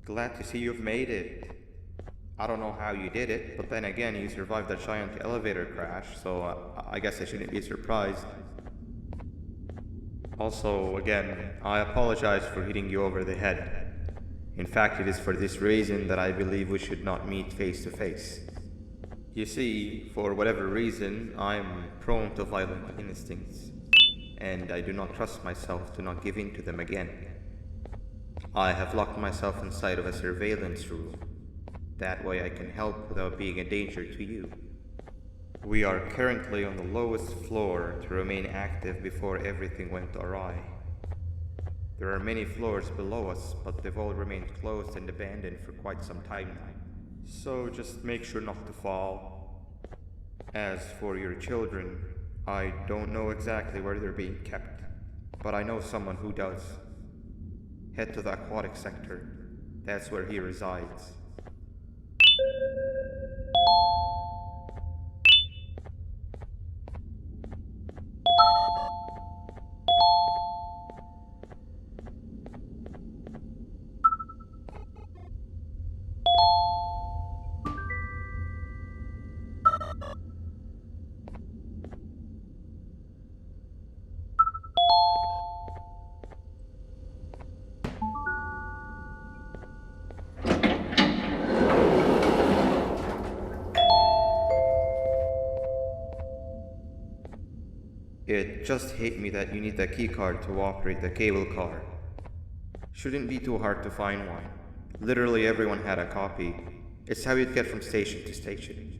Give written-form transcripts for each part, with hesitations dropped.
Glad to see you've made it. I don't know how you did it, but then again, you survived a giant elevator crash, so I guess I shouldn't be surprised. Also, again, I apologize for hitting you over the head. In fact, it is for this reason that I believe we should not meet face to face. You see, for whatever reason, I am prone to violent instincts, and I do not trust myself to not give in to them again. I have locked myself inside of a surveillance room. That way I can help without being a danger to you. We are currently on the lowest floor to remain active before everything went awry. There are many floors below us, but they've all remained closed and abandoned for quite some time now. So just make sure not to fall. As for your children, I don't know exactly where they're being kept, but I know someone who does. Head to the aquatic sector. That's where he resides. It just hit me that you need the keycard to operate the cable car. Shouldn't be too hard to find one. Literally everyone had a copy. It's how you'd get from station to station.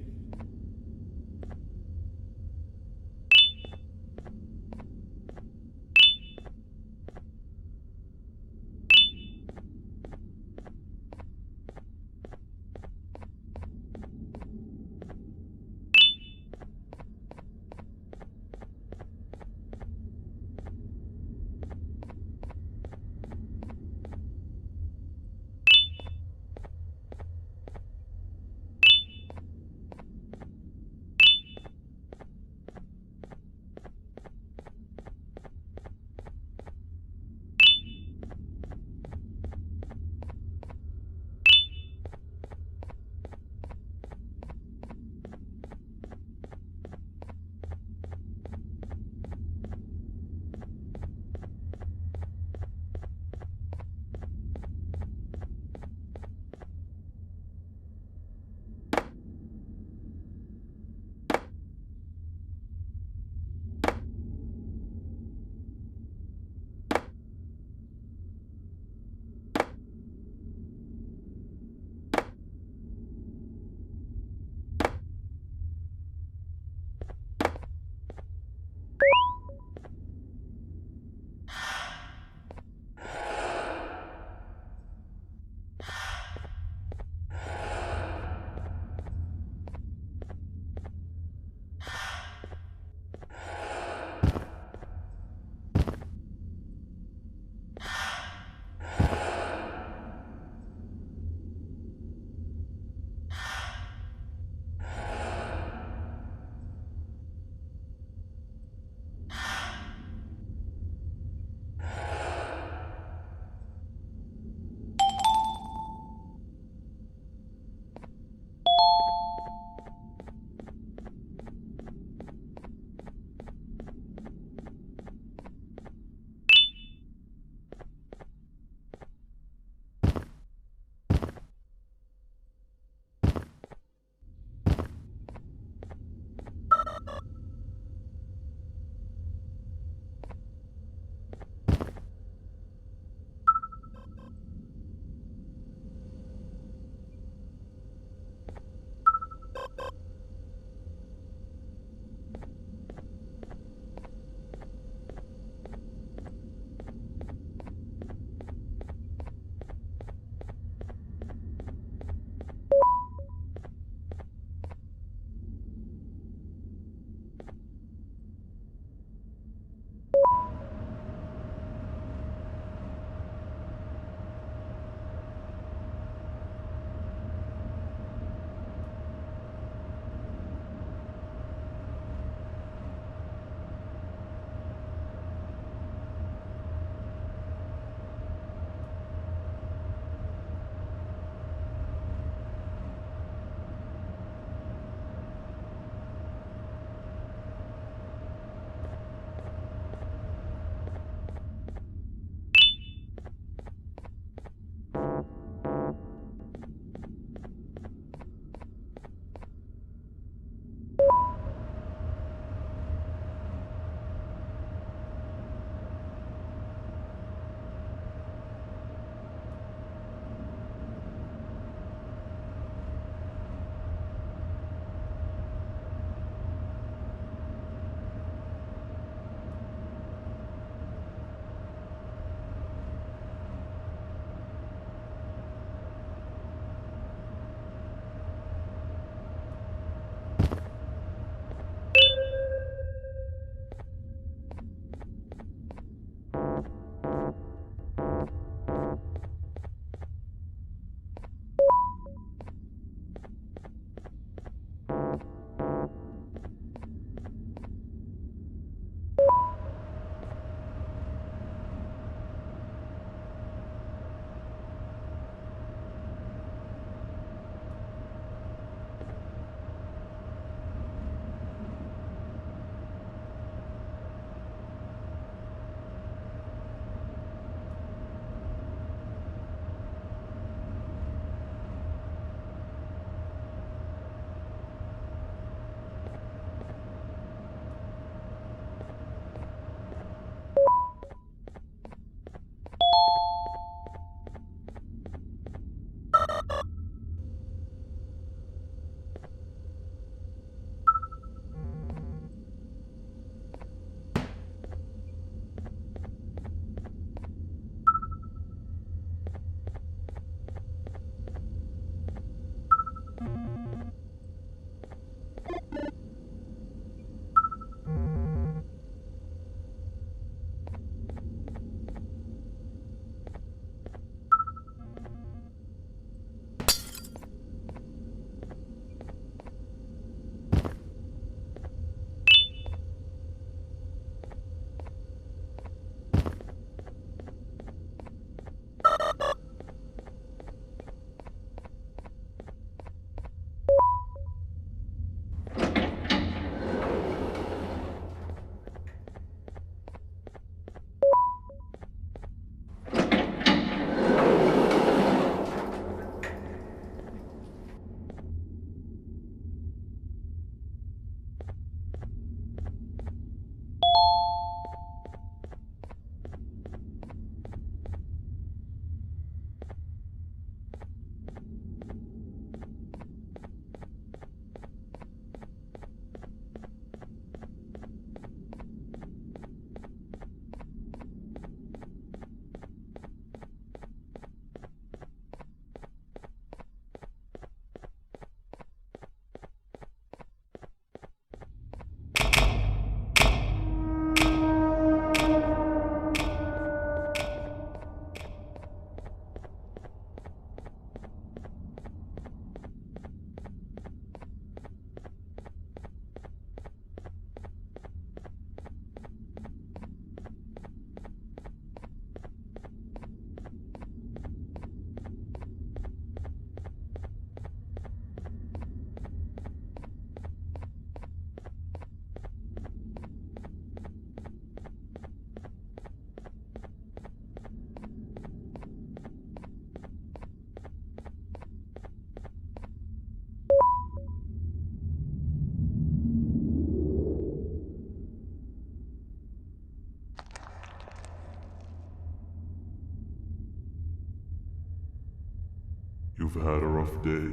You've had a rough day,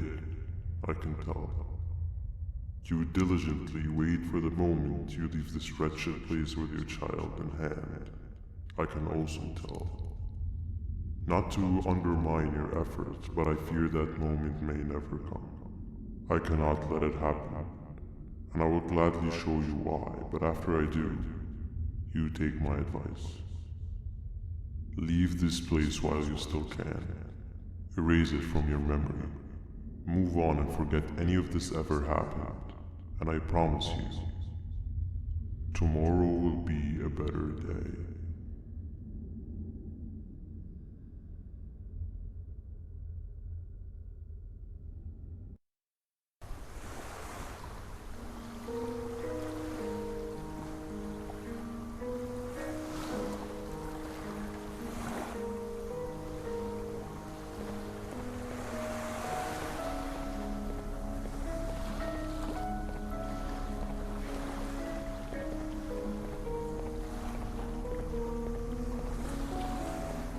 I can tell. You diligently wait for the moment you leave this wretched place with your child in hand. I can also tell. Not to undermine your efforts, but I fear that moment may never come. I cannot let it happen, and I will gladly show you why, but after I do, you take my advice. Leave this place while you still can. Erase it from your memory. Move on and forget any of this ever happened, and I promise you, tomorrow will be a better day.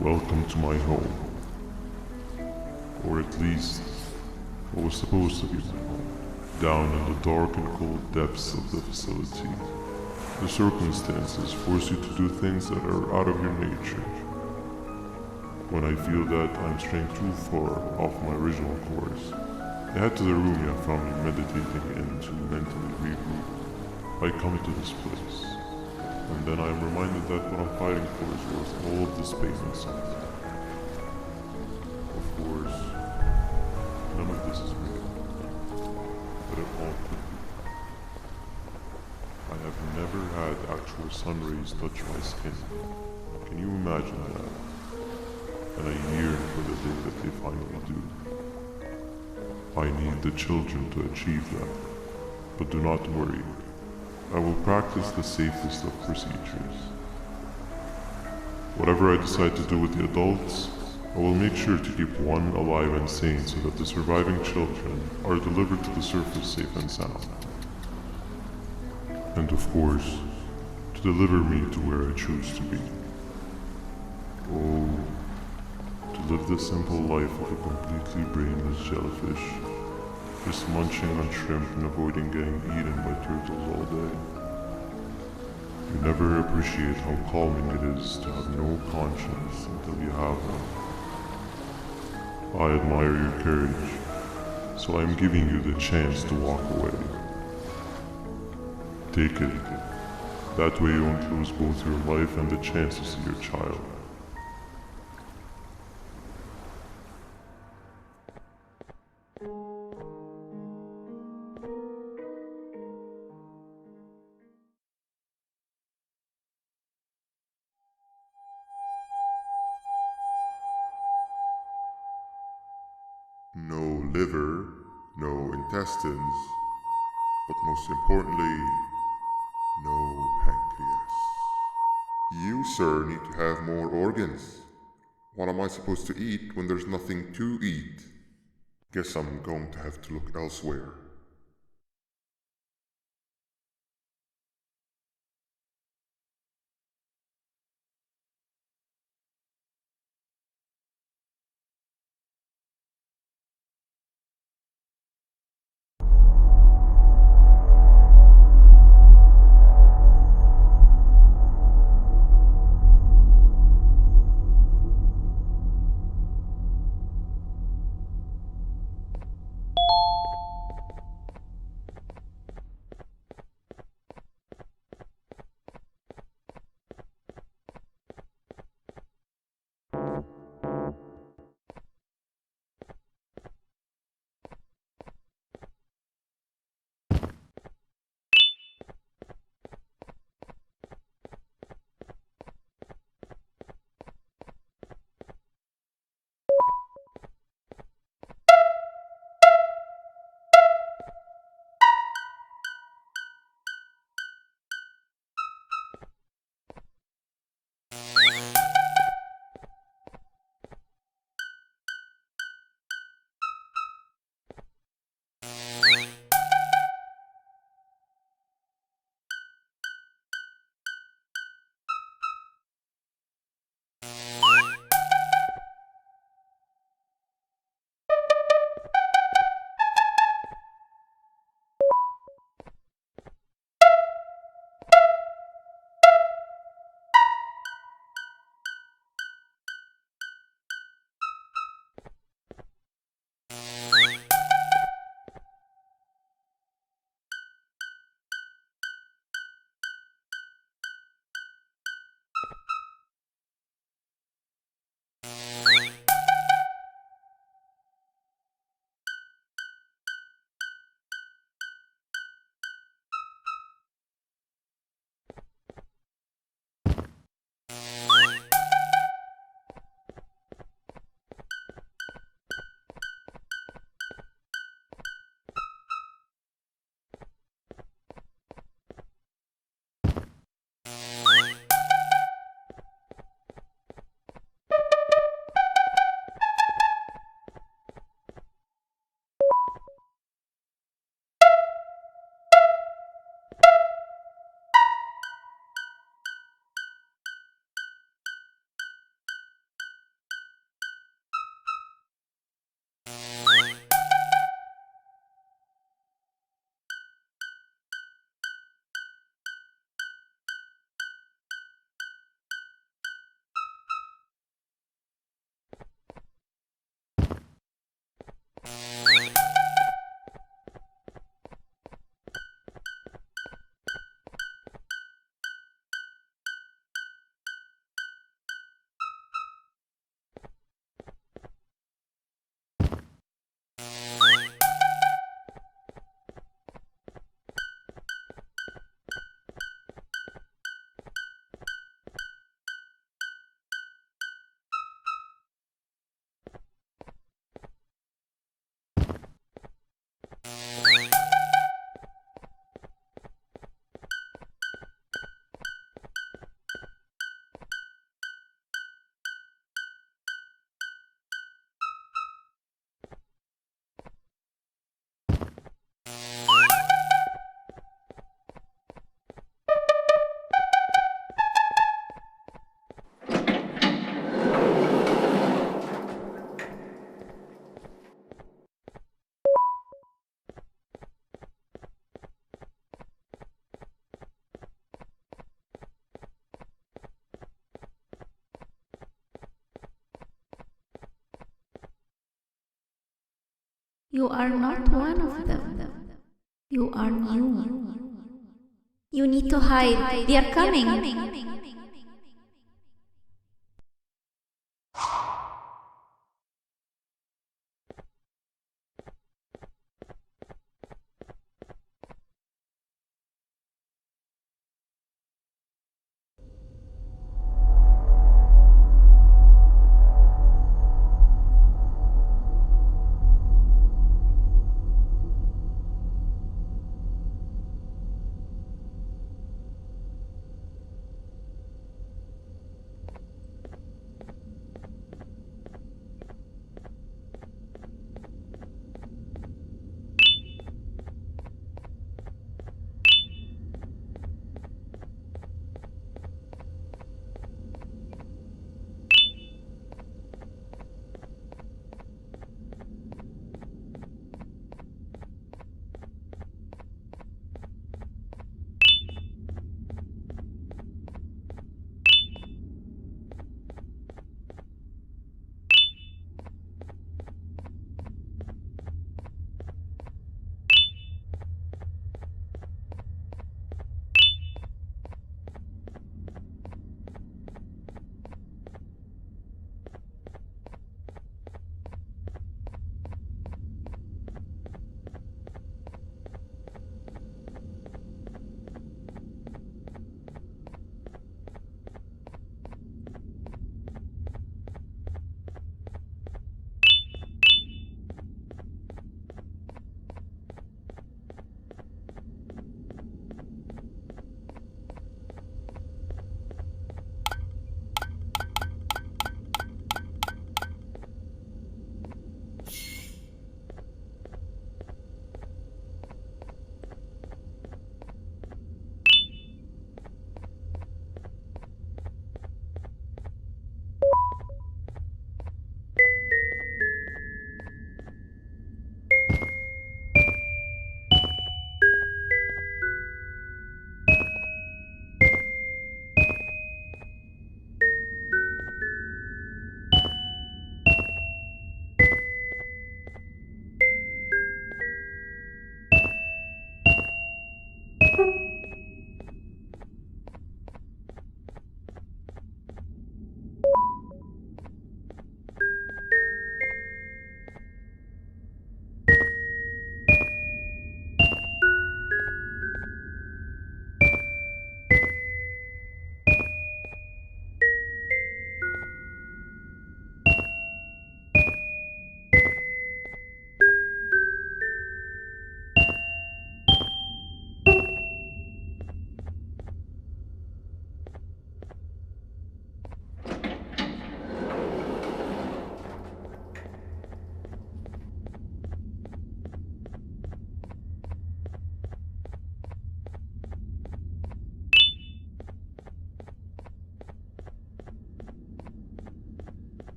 Welcome to my home. Or at least, what was supposed to be my home. Down in the dark and cold depths of the facility, the circumstances force you to do things that are out of your nature. When I feel that I'm straying too far off my original course, I head to the room you have found me meditating in to mentally regroup. I come into this place, and then I am reminded that what I'm fighting for is worth all of this pain and suffering. Of course, none of this is real, but it all could be. I have never had actual sun rays touch my skin. Can you imagine that? And I yearn for the day that they finally do. I need the children to achieve that, but do not worry. I will practice the safest of procedures. Whatever I decide to do with the adults, I will make sure to keep one alive and sane so that the surviving children are delivered to the surface safe and sound. And of course, to deliver me to where I choose to be. Oh, to live the simple life of a completely brainless jellyfish, just munching on shrimp and avoiding getting eaten by turtles all day. You never appreciate how calming it is to have no conscience until you have one. I admire your courage, so I am giving you the chance to walk away. Take it. That way you won't lose both your life and the chance to see your child. No liver, no intestines, but most importantly, no pancreas. You, sir, need to have more organs. What am I supposed to eat when there's nothing to eat? Guess I'm going to have to look elsewhere. You are not one of them. You are new. You need to hide. They are coming.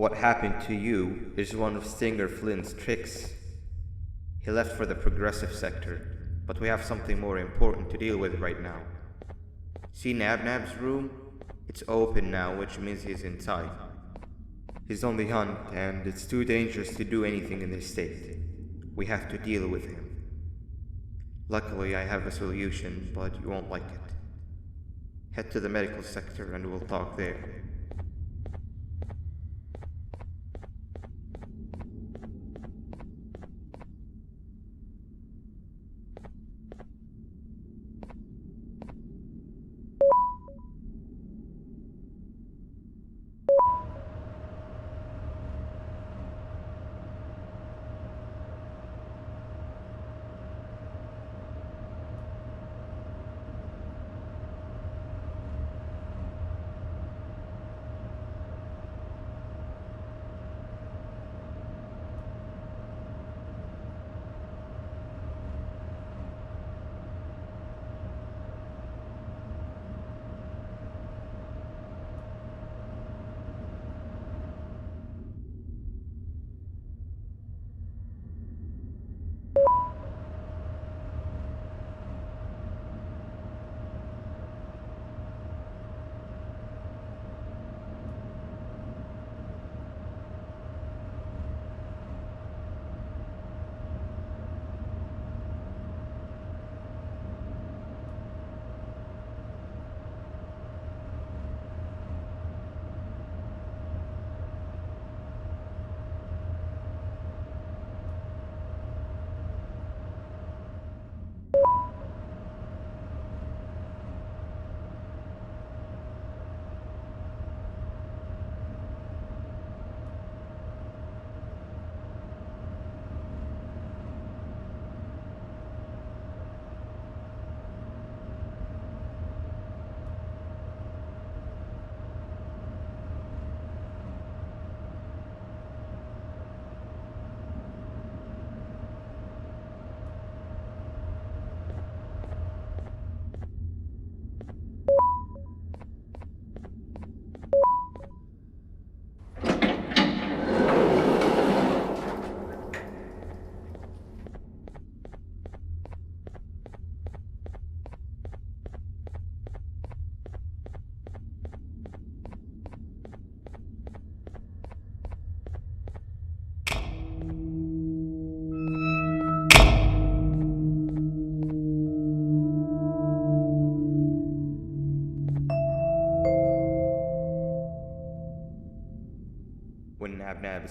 What happened to you is one of Stinger Flynn's tricks. He left for the progressive sector, but we have something more important to deal with right now. See Nabnab's room? It's open now, which means he's inside. He's on the hunt, and it's too dangerous to do anything in this state. We have to deal with him. Luckily, I have a solution, but you won't like it. Head to the medical sector and we'll talk there.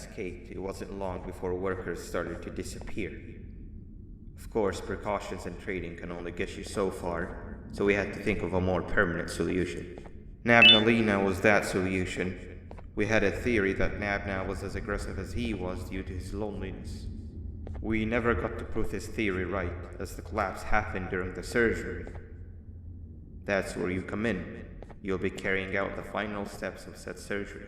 escaped, it wasn't long before workers started to disappear. Of course, precautions and trading can only get you so far, so we had to think of a more permanent solution. Nabnalina was that solution. We had a theory that Nabna was as aggressive as he was due to his loneliness. We never got to prove this theory right, as the collapse happened during the surgery. That's where you come in. You'll be carrying out the final steps of said surgery.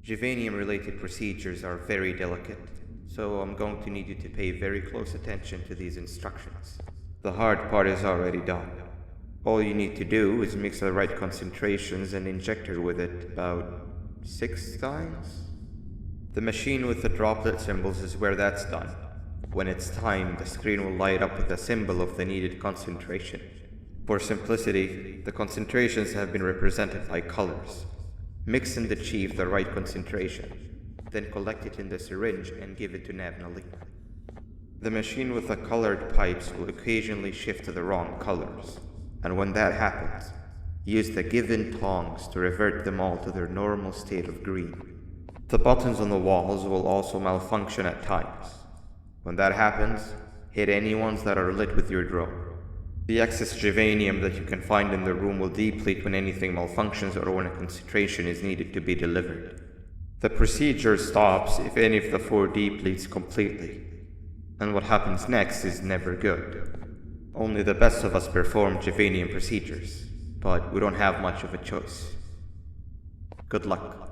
Juvanium-related procedures are very delicate, so I'm going to need you to pay very close attention to these instructions. The hard part is already done. All you need to do is mix the right concentrations and inject her with it about 6 times. The machine with the droplet symbols is where that's done. When it's time, the screen will light up with the symbol of the needed concentration. For simplicity, the concentrations have been represented by colors. Mix and achieve the right concentration, then collect it in the syringe and give it to Nabnalina. The machine with the colored pipes will occasionally shift to the wrong colors, and when that happens, use the given tongs to revert them all to their normal state of green. The buttons on the walls will also malfunction at times. When that happens, hit any ones that are lit with your drone. The excess Juvanium that you can find in the room will deplete when anything malfunctions or when a concentration is needed to be delivered. The procedure stops if any of the 4 depletes completely, and what happens next is never good. Only the best of us perform Juvanium procedures, but we don't have much of a choice. Good luck.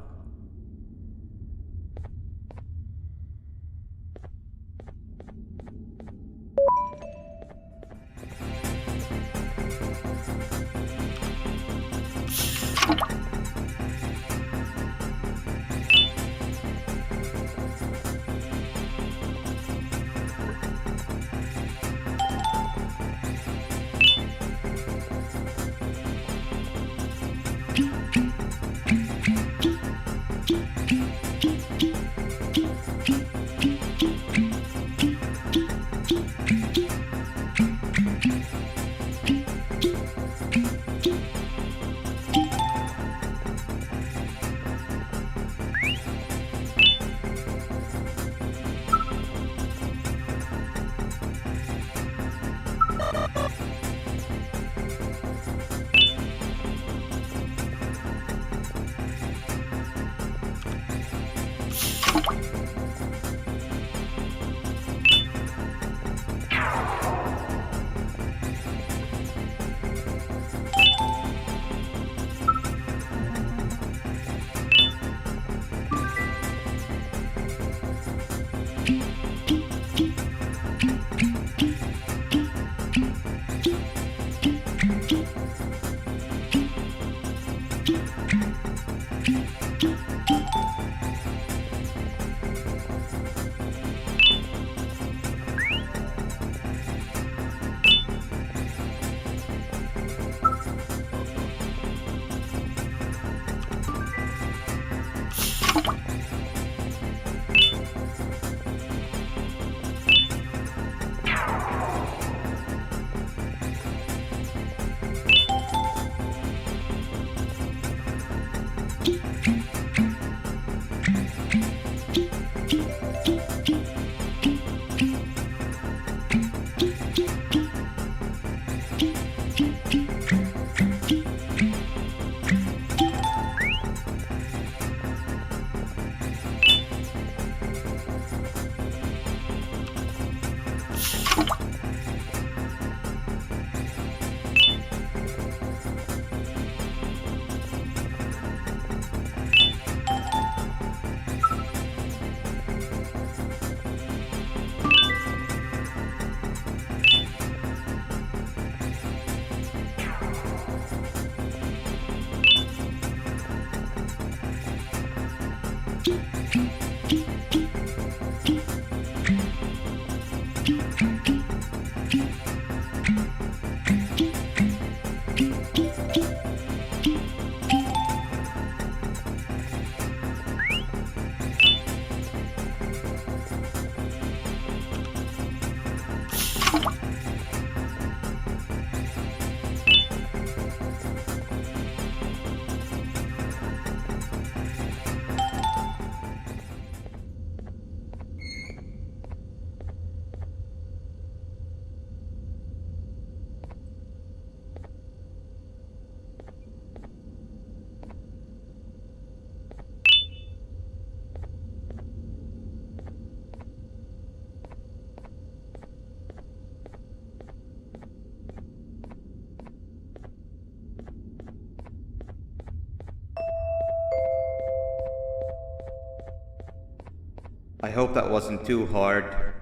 I hope that wasn't too hard.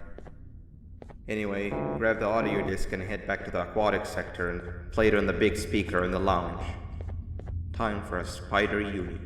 Anyway, grab the audio disc and head back to the aquatic sector and play it on the big speaker in the lounge. Time for a spider uni.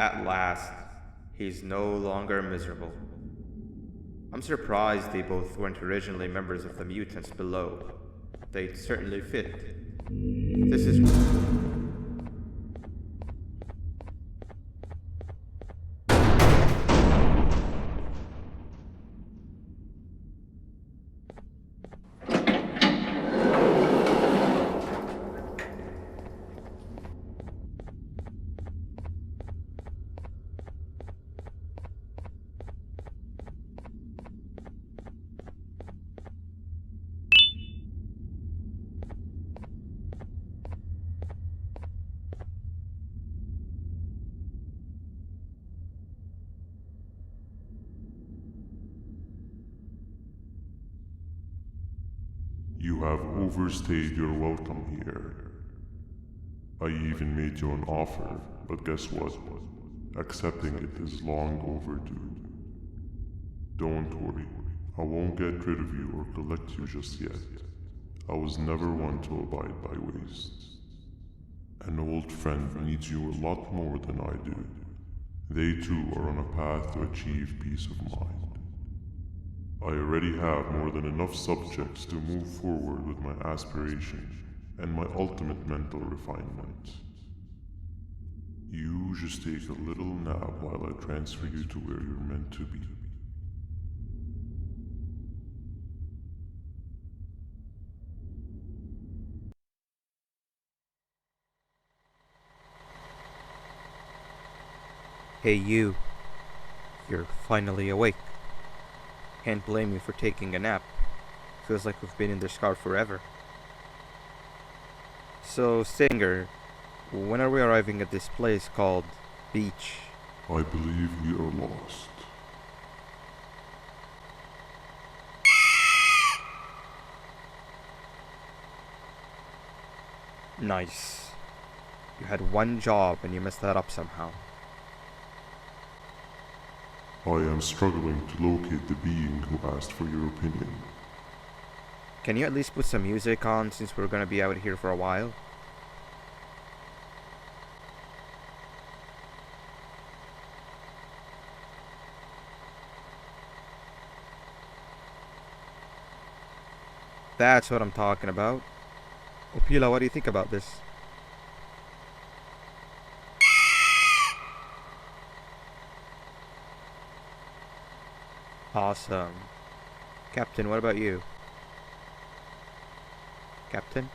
At last, he's no longer miserable. I'm surprised they both weren't originally members of the mutants below. They'd certainly fit. This is... You have overstayed your welcome here. I even made you an offer, but guess what? Accepting it is long overdue. Don't worry, I won't get rid of you or collect you just yet. I was never one to abide by waste. An old friend needs you a lot more than I do. They too are on a path to achieve peace of mind. I already have more than enough subjects to move forward with my aspiration and my ultimate mental refinement. You just take a little nap while I transfer you to where you're meant to be. Hey you. You're finally awake. Can't blame you for taking a nap. feels like we've been in this car forever. So, Stinger, when are we arriving at this place called Beach? I believe we are lost. Nice. You had one job and you messed that up somehow. I am struggling to locate the being who asked for your opinion. Can you at least put some music on since we're gonna be out here for a while? That's what I'm talking about. Opila, what do you think about this? Awesome. Captain, what about you? Captain?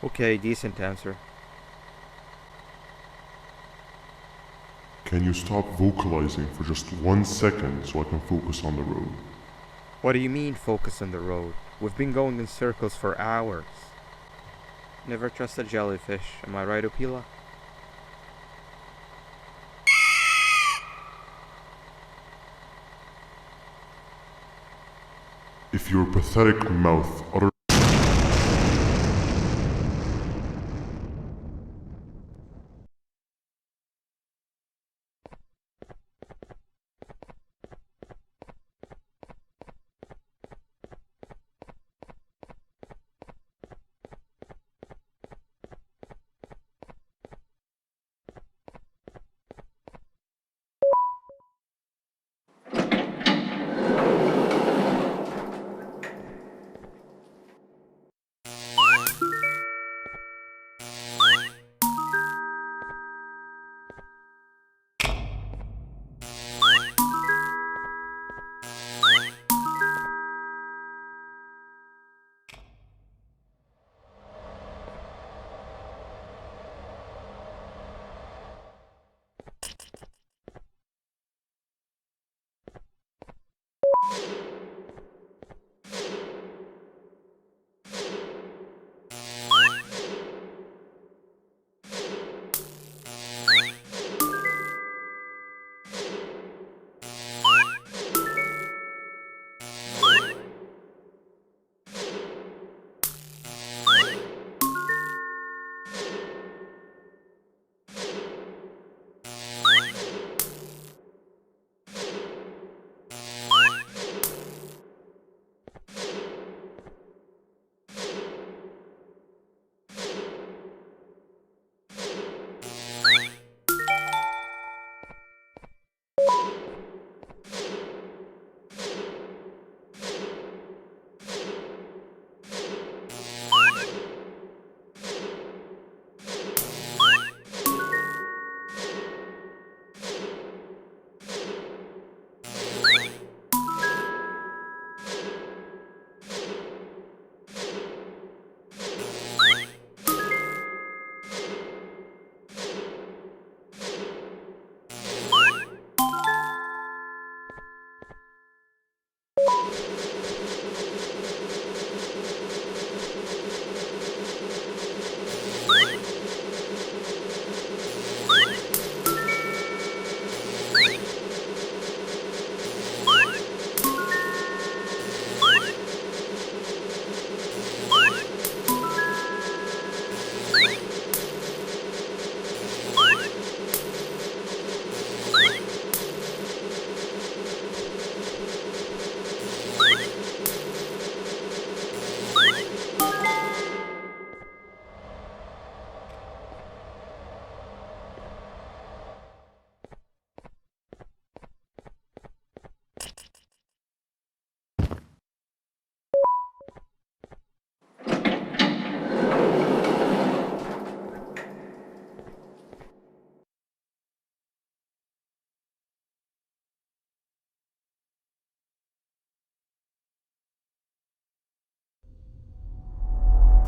Okay, decent answer. Can you stop vocalizing for just 1 second so I can focus on the road? What do you mean focus on the road? We've been going in circles for hours. Never trust a jellyfish, am I right, Opila? If your pathetic mouth utters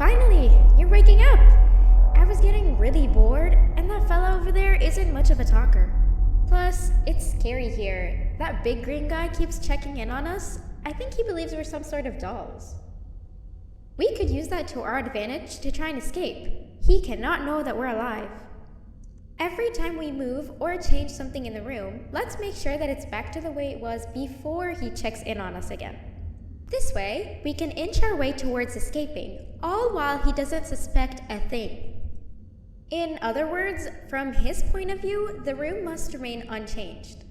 Finally, you're waking up! I was getting really bored, and that fella over there isn't much of a talker. Plus, it's scary here. That big green guy keeps checking in on us. I think he believes we're some sort of dolls. We could use that to our advantage to try and escape. He cannot know that we're alive. Every time we move or change something in the room, let's make sure that it's back to the way it was before he checks in on us again. This way, we can inch our way towards escaping, all while he doesn't suspect a thing. In other words, from his point of view, the room must remain unchanged.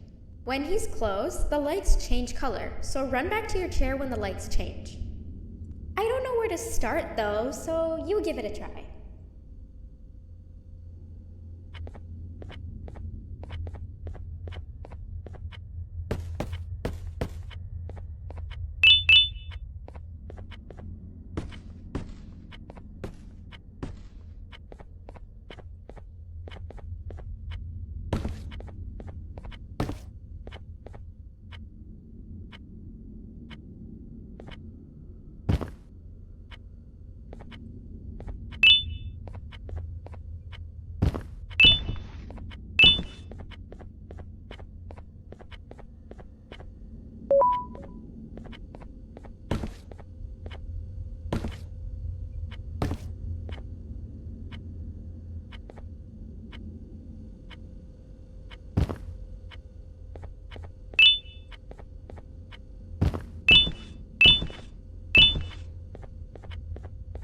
When he's close, the lights change color, so run back to your chair when the lights change. I don't know where to start though, so you give it a try.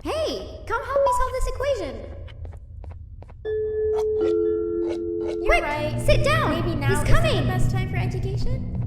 Hey, come help me solve this equation. You're right. Sit down. Maybe now He's isn't coming. the best time for education?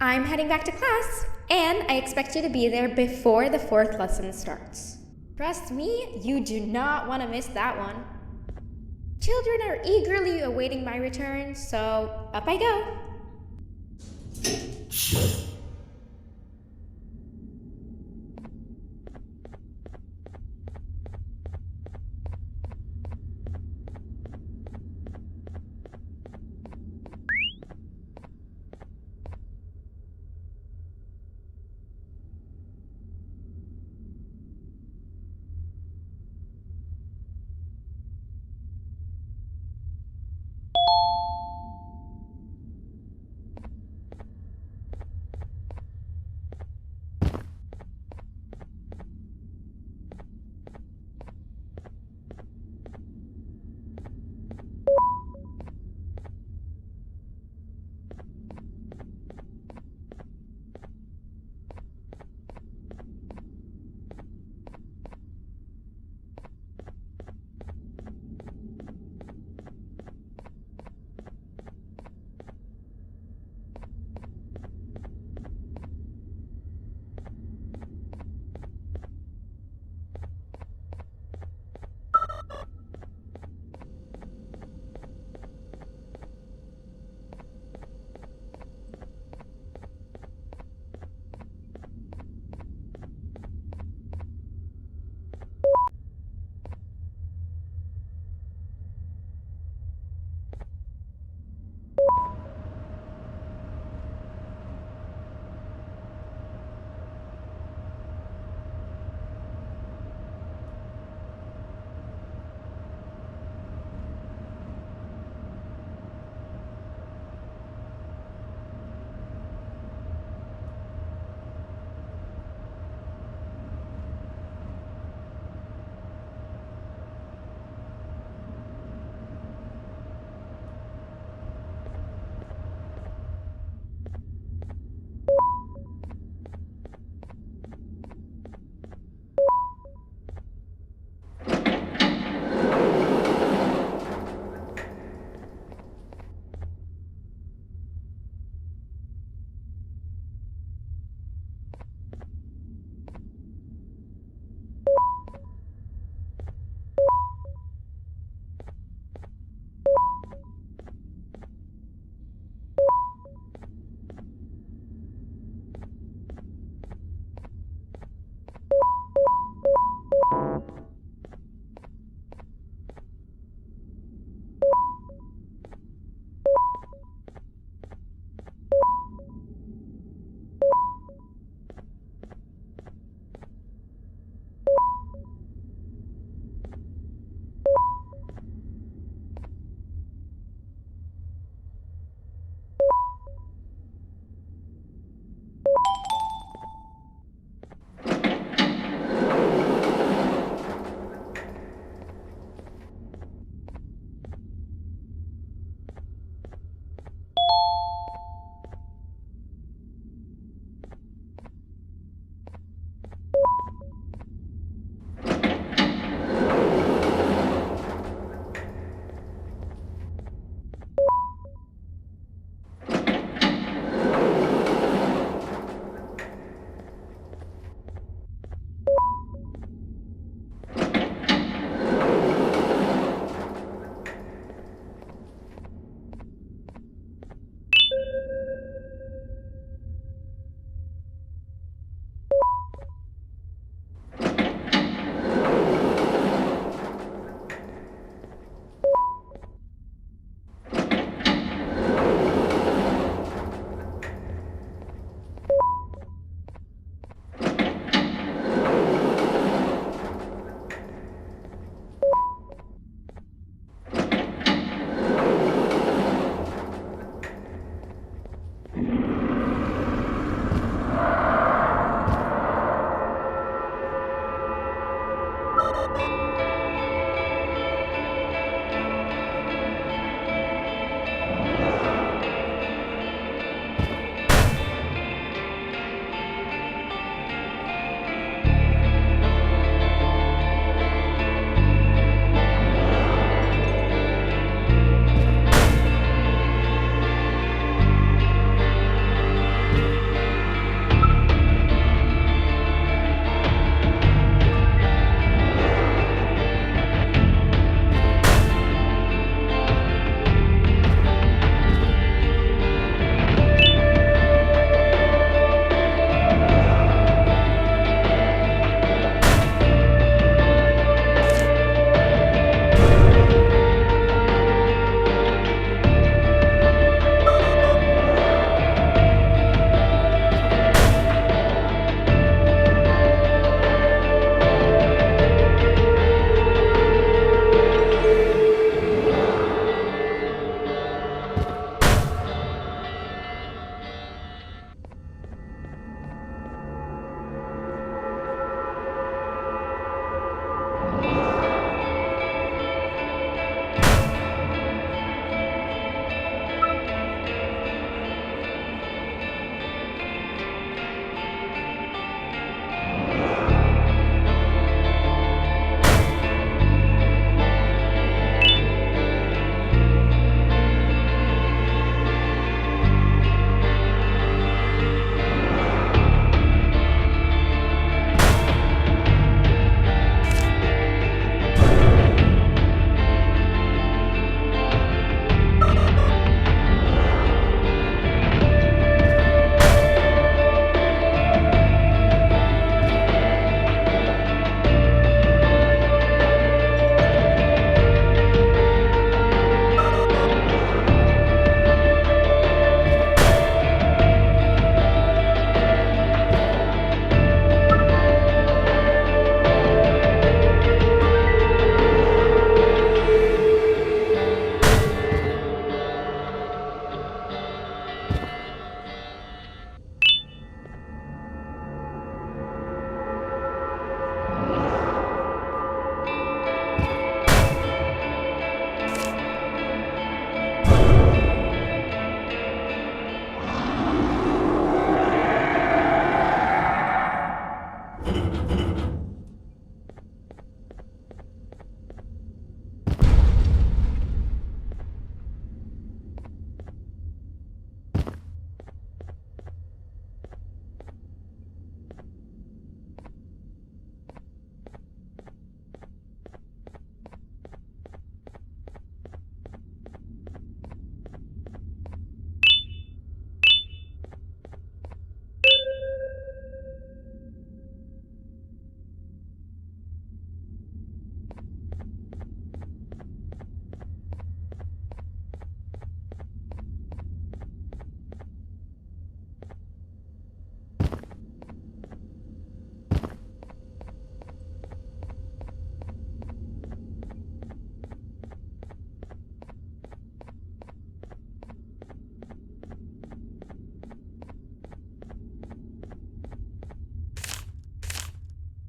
I'm heading back to class, and I expect you to be there before the 4th lesson starts. Trust me, you do not want to miss that one. Children are eagerly awaiting my return, so up I go.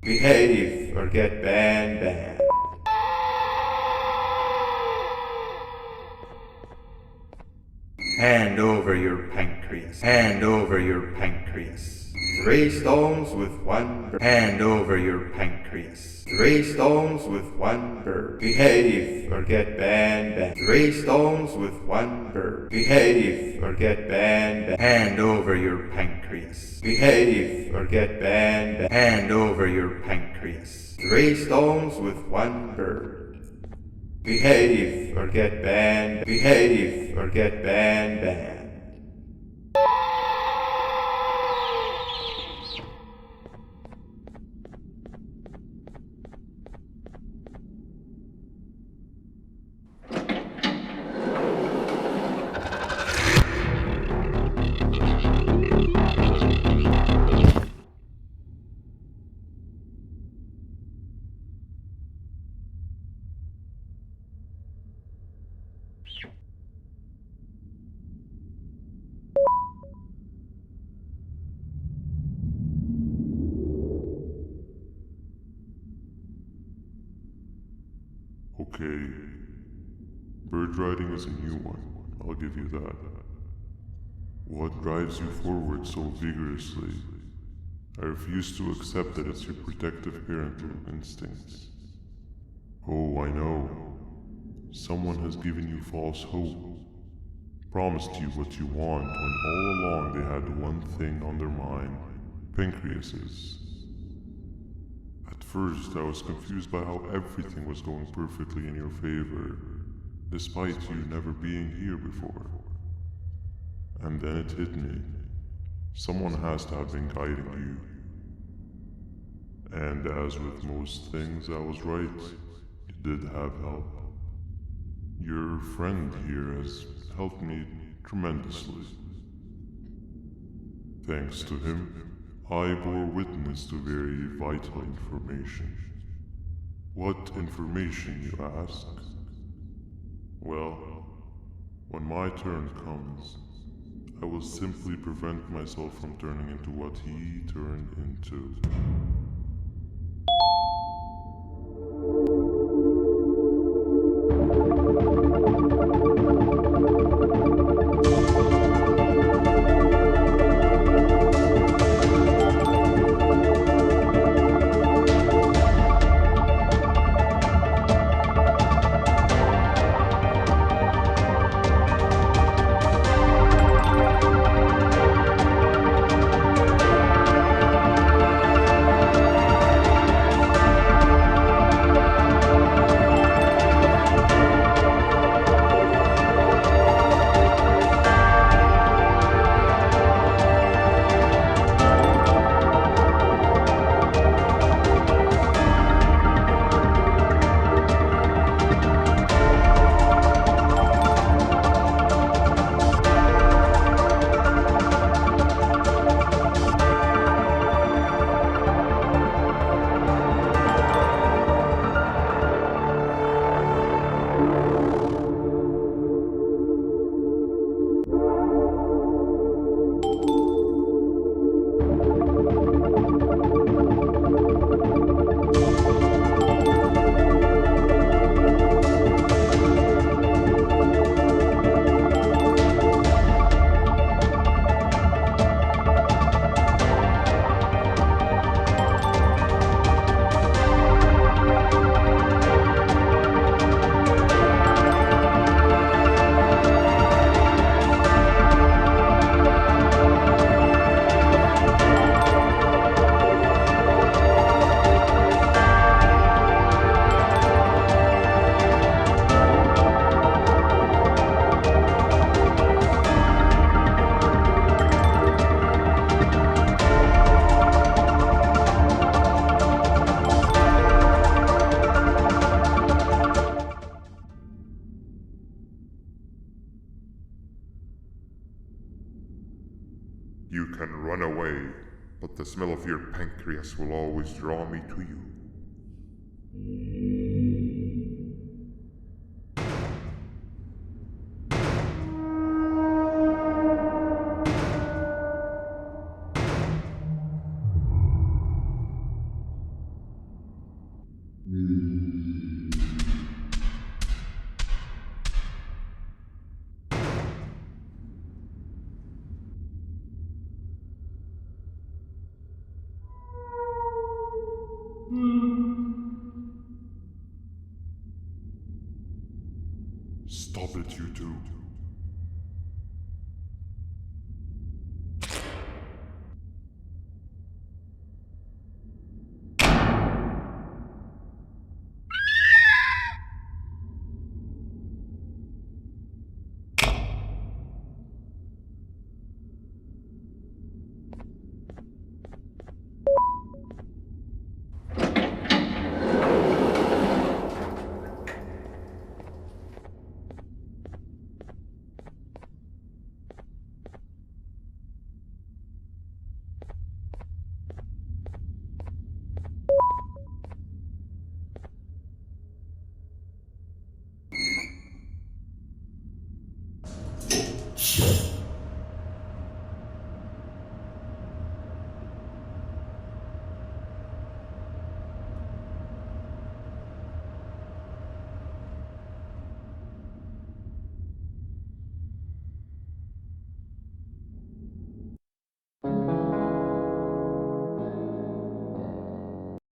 Behave or get banned. Hand over your pancreas. Hand over your pancreas. 3 stones with 1 bird. Hand over your pancreas. 3 stones with 1 bird. Behave or get banned. 3 stones with 1 bird. Behave or get banned. Hand over your pancreas. Behave or get banned. Hand over your pancreas. 3 stones with 1 bird. Behave or get banned. Behave or get banned. Okay. Bird riding is a new one, I'll give you that. What drives you forward so vigorously? I refuse to accept that it's your protective parental instincts. Oh, I know. Someone has given you false hope. Promised you what you want when all along they had one thing on their mind. Pancreases. At first, I was confused by how everything was going perfectly in your favor, despite you never being here before. And then it hit me. Someone has to have been guiding you. And as with most things, I was right. You did have help. Your friend here has helped me tremendously. Thanks to him, I bore witness to very vital information. What information, you ask? Well, when my turn comes, I will simply prevent myself from turning into what he turned into. You can run away, but the smell of your pancreas will always draw me to you. Stop it, you two.